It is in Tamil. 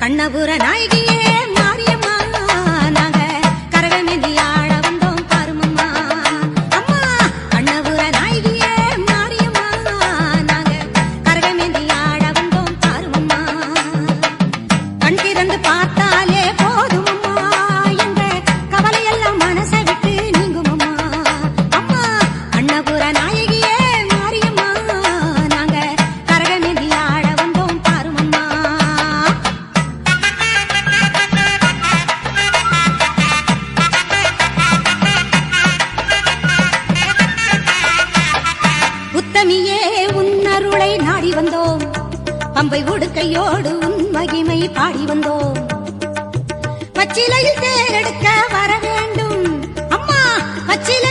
கண்ணபுர நாயகியே மாரியம்மா நாங்க கரகமேந்தி ஆட வந்தோம் பாருமம்மா அம்மா கண்ணபுர நாயகியே மாரியம்மா நாங்க கரகமேந்தி ஆட வந்தோம் பாருமம்மா கண் திறந்து பார்த்தாலே போதுமம்மா எங்க கவலையெல்லாம் மனசை விட்டு நீங்குமம்மா அம்மா கண்ணபுர நாயகியே மாரியம்மா நாங்க கரகமேந்தி ஆட வந்தோம் பாருமம்மா உத்தமியே உன்னருளை நாடி வந்தோம் பம்பை உடுக்கையோடு உன் மகிமை பாடி வந்தோம் பச்சிலையில் தேரெடுக்க வர வேண்டும் அம்மா பச்சிலை